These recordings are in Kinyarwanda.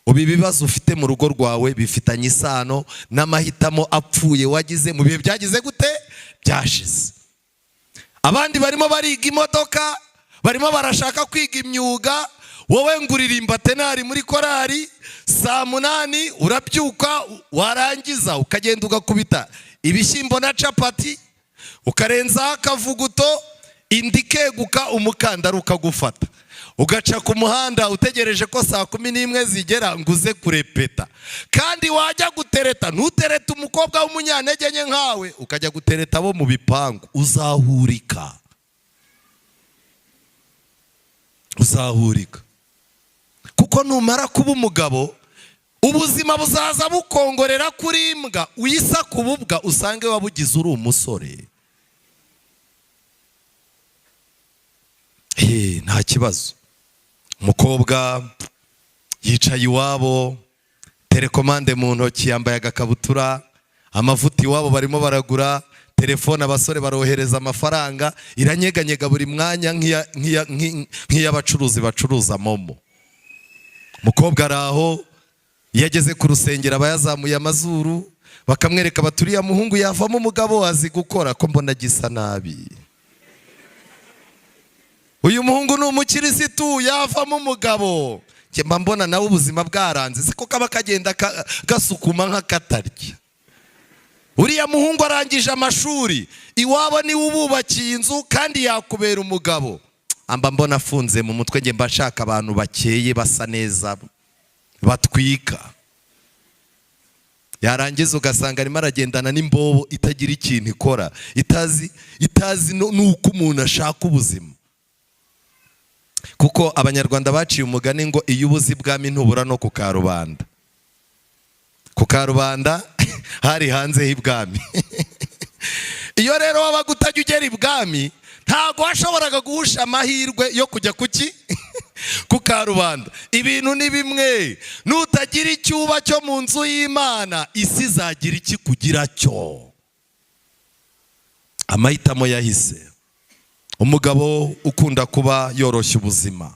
ubu ibibazo ufite mu rugo rwawe bifitanye isano n'amahitamo apfuye wagize mu bihe byagize gute byashize. Abandi barimo bariga imodoka, barimo barashaka kwiga imyuga, wowe nguririmba tenari muri korari, saa 8 urabyuka warangiza ukagenda ugakubita ibishyimbo na capati, ukarenzaho akavuguto, indikeguka umukandara ukagufata, ugaca ku muhanda utegereje ko saa 11 zigera nguze kurepeta. Kandi wajya gutereta ntutereta umukobwa w'umunyantege nke nkawe, ukajya gutereta abo mu bipangu, uzahurika. Kuko numara kuba umugabo, ubuzima buzaza bukongorera kuri imbwa, uyisa kububwa usange wabugize uri umusore. Nta kibazo. Umukobwa yicaye iwabo, telekomande mu ntoki, yambaye agakabutura, amavuta iwabo barimo baragura, telefone abasore barohereza amafaranga, iranyeganyega buri mwanya nk'iy'abacuruzi bacuruza momo. Umukobwa araho, iyo ageze ku rusengero aba yazamuye amazuru, bakamwereka baturiya muhungu yavamo umugabo azi gukora, ko mbona gisa nabi. Uyu muhungu ni umukirisitu yavamo umugabo, mba mbona nawe ubuzima bwaranze, siko kaba kagenda gasukuma nk'akatarya. Uriya muhungu arangije amashuri, iwabo ni ububakiye inzu kandi yakubera umugabo. Amba mbona afunze mu mutwe, nge mba nshaka abantu bakeye basa neza batwika. Yarangiza ugasanga arimo aragendana n'imbobo itagira ikintu ikora, itazi nuko umuntu ashaka ubuzima. Kuko abanyarwanda baciye umugani ngo iyo ubuzi bwami ntubura no ku karubanda. Ku karubanda hari hanze y'ibwami. Iyo rero wabaga utajya ugera ibwami, ntago washoboraga guhusha amahirwe yo kujya kuki ku karubanda. Ibintu ni bimwe, nutagira icyuba cyo mu nzu y'Imana, isi izagira iki kugira cyo. Amahitamo yahise. Umugabo ukunda kuba yoroshya ubuzima,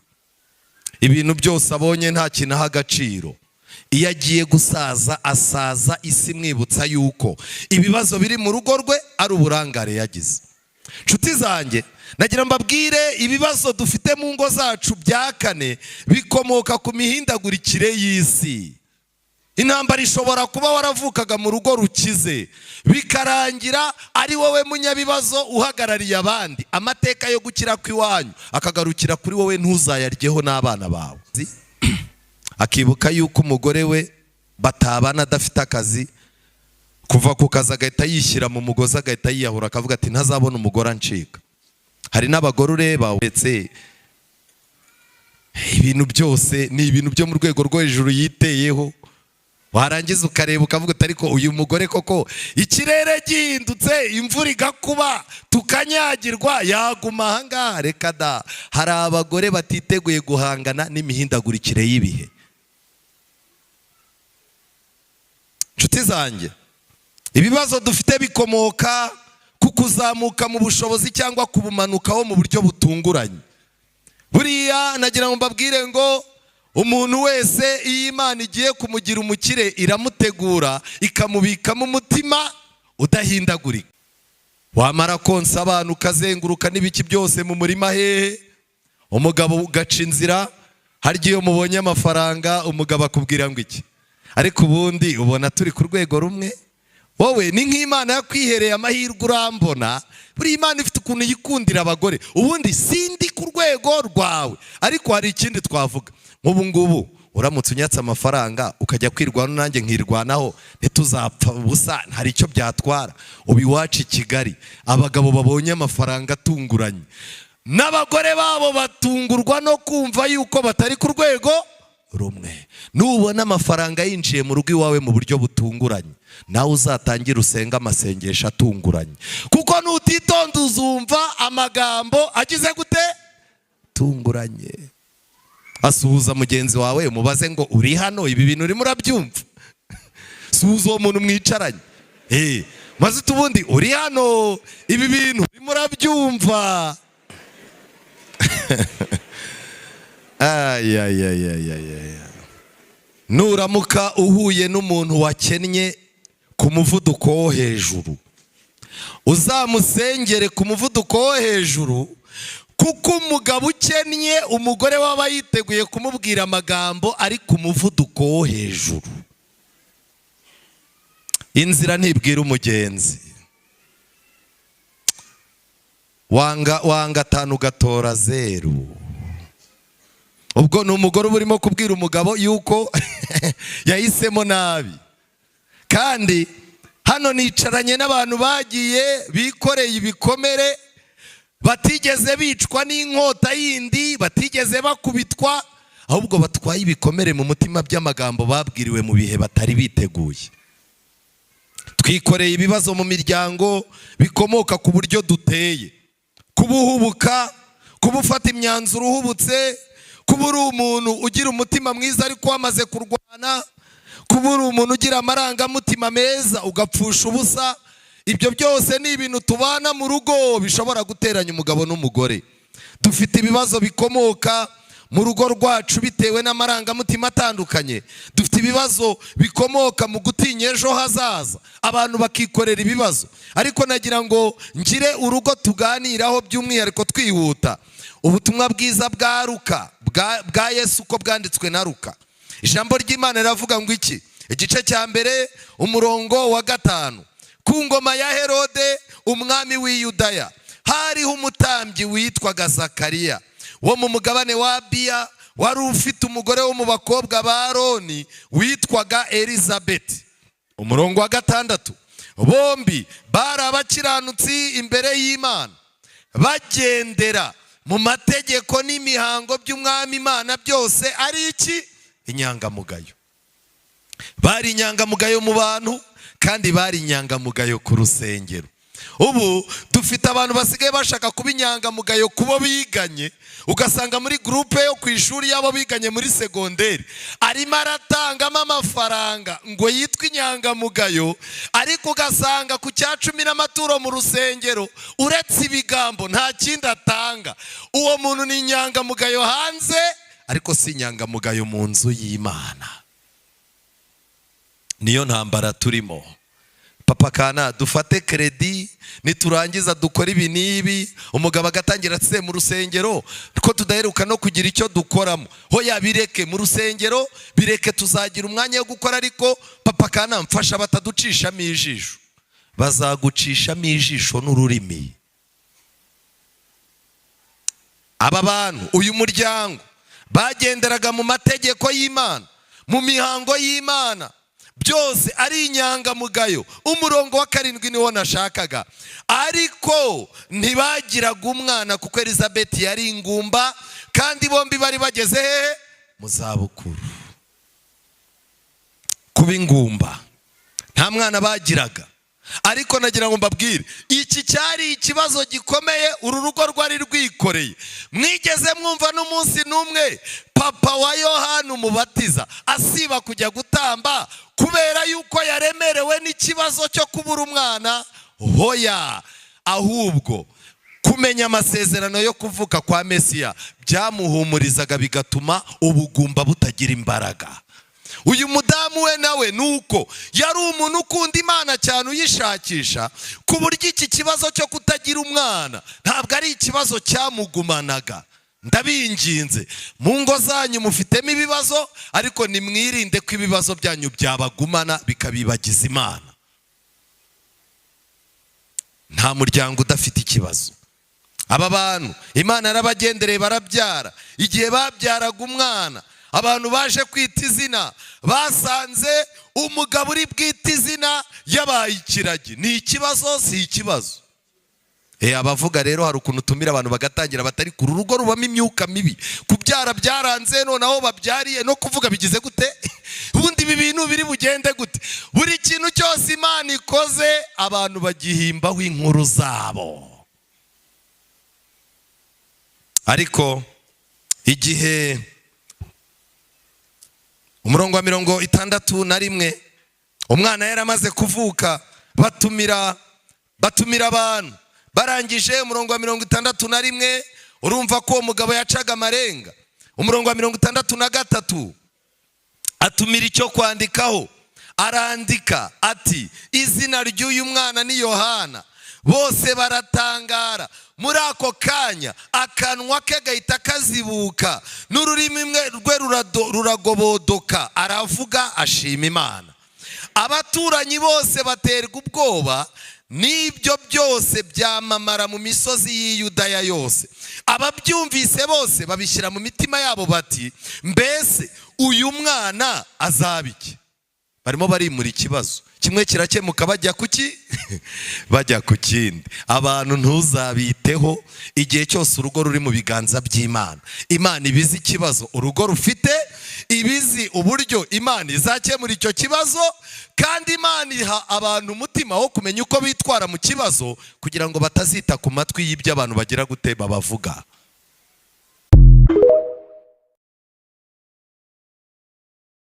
ibintu byose abonye nta kintu aha agaciro. Iyo agiye gusaza, asaza isi mwibutsa yuko ibibazo biri mu rugo rwe ari uburangare yagize. Nshuti zanjye, nagira mbabwire, ibibazo dufite mu ngo zacu bya kane bikomoka ku mihindagurikire y'isi. Intambara ishobora kuba waravukaga mu rugo rukize, bikarangira ari wowe munyabibazo uhagarariye abandi, amateka yo gukira kw'iwanyu akagarukira kuri wowe, ntuzayaryeho n'abana bawe. Akibuka yuko umugore we batabana adafite akazi, kuva ku kazi agahita yishyira mu mugozi, agahita yiyahura, akavuga ati ntazabona umugore ancika. Hari n'abagore ureba uretse ibintu byose ni ibintu byo mu rwego rwo hejuru yiteyeho, warangiza ukareba ukavuga ati ariko uyu mugore koko ikirere gihindutse, imvura igakuba, tukanyagirwa, yaguma ahangaha. Reka da, hari abagore batiteguye guhangana n'imihindagurikire y'ibihe. Nshuti zanjye, ibibazo dufite bikomoka ku kuzamuka mu bushobozi cyangwa kubumanukaho mu buryo butunguranye. Buriya nagira ngo mbabwire ngo umuntu wese iyo Imana igiye kumugira umukire, iramutegura ikamubikamo umutima udahindagurika. Wamara konsa abantu ukazenguruka n'ibiki byose mu murima hehe, umugabo ugaca inzira, harya iyo mubonye amafaranga umugabo akubwira ngo iki, ariko ubundi ubona turi ku rwego rumwe. Wowe ni nk'Imana yakwihereye amahirwe urambona. Buri Imana ifite ukuntu yikundira abagore, ubundi sindi ku rwego rwawe, ariko hari ikindi twavuga. Nk'ubu ngubu uramutse unyatse amafaranga ukajya kwirwana nanjye nkirwanaho, ntituzapfa ubusa, hari icyo byatwara. Ubu iwacu i Kigali abagabo babonye amafaranga atunguranye, n'abagore babo batungurwa no kumva yuko batari ku rwego rumwe. Nubona amafaranga yinjiye mu rugo iwawe mu buryo butunguranye, nawe uzatangira usenga amasengesho atunguranye, kuko nutitonda uzumva amagambo agize gute tunguranye. Asuhuza mugenzi wawe, umubaze ngo uri hano, ibi bintu urimo urabyumva? Suhuza uwo muntu mwicaranye, maze utubundi uri hano, ibi bintu urimo urabyumva? nuramuka uhuye n'umuntu wakennye ku muvuduko wo hejuru, uzamusengere ku muvuduko wo hejuru, kuko umugabo ukennye umugore waba yiteguye kumubwira amagambo ari ku muvuduko wo hejuru. Inzira ntibwira umugenzi. Wanga 5 ugatora 0. Ubwo ni umugore uba urimo kubwira umugabo yuko yahisemo nabi. Kandi hano nicaranye n'abantu bagiye bikoreye ibikomere, batigeze bicwa n'inkota yindi, batigeze bakubitwa, ahubwo batwaye ibikomere mu mutima by'amagambo babwiriwe mu bihe batari biteguye. Twikoreye ibibazo mu miryango bikomoka ku buryo duteye, kubuhubuka, kubufata imyanzuro uhubutse, kuba uri umuntu ugira umutima mwiza ariko wamaze kurwana, kuba uri umuntu ugira amarangamutima meza ugapfusha ubusa. Ibyo byose ni ibintu tubana mu rugo bishobora guteranya umugabo n'umugore. Dufite ibibazo bikomoka mu rugo rwacu bitewe n'amarangamutima atandukanye. Dufite ibibazo bikomoka mu gutinya ejo hazaza, abantu bakikorera ibibazo. Ariko nagira ngo ngire urugo tuganiraho by'umwihariko twihuta ubutumwa bwiza bwa Luka, bwa Yesu uko bwanditswe na Luka. Ijambo ry'Imana riravuga ngo iki? Igice cya mbere umurongo wa 5. Ku ngoma ya Herode umwami w'i Yudaya hariho umutambyi witwaga Zakariya wo mu mugabane wa Abiya, wari ufite umugore wo mu bakobwa ba Aroni witwaga Elizabeti. Umurongo wa 6. Bombi bari abakiranutsi imbere y'Imana, bagendera mu mategeko n'imihango by'umwami Imana byose ari iki? Inyangamugayo. Bari inyangamugayo mu bantu kandi bari inyangamugayo ku rusengero. Ubu dufite abantu basigaye bashaka kuba inyangamugayo kubo biganye, ugasanga muri groupe yo ku ishuri yabo biganye muri segonderi arimo aratangamo amafaranga ngo yitwe inyangamugayo, ariko ugasanga ku cya 10 n'amaturo mu rusengero uretse ibigambo nta kindi atanga. Uwo muntu ni inyangamugayo hanze ariko si inyangamugayo mu nzu y'Imana. Niyo ntambara turimo. Papa Kana, dufate kredi niturangiza dukora ibi nibi, umugabo agatangira atse mu rusengero ko tudaheruka no kugira icyo dukoramo. Hoya bireke mu rusengero, bireke tuzagira umwanya wo gukora, ariko Papa Kana mfasha bataducishamo ijisho. Bazagucishamo ijisho n'ururimi. Aba bantu, uyu muryango bagenderaga mu mategeko y'Imana, mu mihango y'Imana, byose ari inyangamugayo. Umurongo wa 7 niwo nashakaga. Ariko ntibagiraga umwana kuko Elizabeti yari ingumba kandi bombi bari bageze hehe? Mu zabukuru. Kuba ingumba nta mwana bagiraga. Ariko nagira ngo mbabwire, iki cyari ikibazo gikomeye uru rugo rwari rwikoreye. Mwigeze mwumva n'umunsi n'umwe papa wa Yohana umubatiza asiba kujya gutamba kubera yuko yaremerewe n'ikibazo cyo kubura umwana? Hoya, ahubwo kumenya amasezerano yo kuvuka kwa Mesiya byamuhumurizaga bigatuma ubugumba butagira imbaraga. Uyu mudamu we nawe nuko yari umuntu ukunda Imana cyane uyishakisha, ku buryo iki kibazo cyo kutagira umwana ntabwo ari ikibazo cyamugumanaga. Ndabinginze, mu ngo zanyu mufitemo ibibazo, ariko nimwirinde ko ibibazo byanyu byabagumana bikabibagiza Imana. Nta muryango udafite ikibazo. Aba bantu Imana yarabagendereye barabyara. Igihe babyaraga umwana, abantu baje kwita izina basanze umugabo uri bwite izina yabaye ikiragi. Ni ikibazo si ikibazo? Abavuga rero hari ukuntu tumira abantu bagatangira batari ku rugo rubamo imyuka mibi. Kubyara byaranze noneho babyariye no kuvuga bigize gute? Ubundi ibi bintu biri bugende gute? Buri kintu cyose Imana ikoze abantu bagihimbaho inkuru zabo. Ariko igihe umurongo wa 61 umwana yaramaze kuvuka, batumira abantu. Barangije umurongo wa 61 urumva ko umugabo yacaga amarenga. Umurongo wa 63 atumira icyo kwandikaho, arandika ati izina ry'uyu mwana ni Yohana. Bose baratangara. Muri ako kanya akanwa ke gahita kazibuka, n'ururimi rwe ruragobodoka, aravuga ashima Imana. Abaturanyi bose baterwa ubwoba n'ibyo byose byamamara mu misozi y'i Yudaya yose. Ababyumvise bose babishyira mu mitima yabo bati mbese uyu mwana azaba iki? Barimo barimura ikibazo, kimwe kirakemuka bajya kuki bajya ku kindi. Abantu ntuzabiteho igihe cyose urugo ruri mu biganza by'Imana. Imana ibizi ikibazo urugo rufite, ibizi uburyo Imana izakemura icyo kibazo, kandi Imana iha abantu umutima wo kumenya uko bitwara mu kibazo kugira ngo batazita ku matwi y'ibyo abantu bagira guteba bavuga.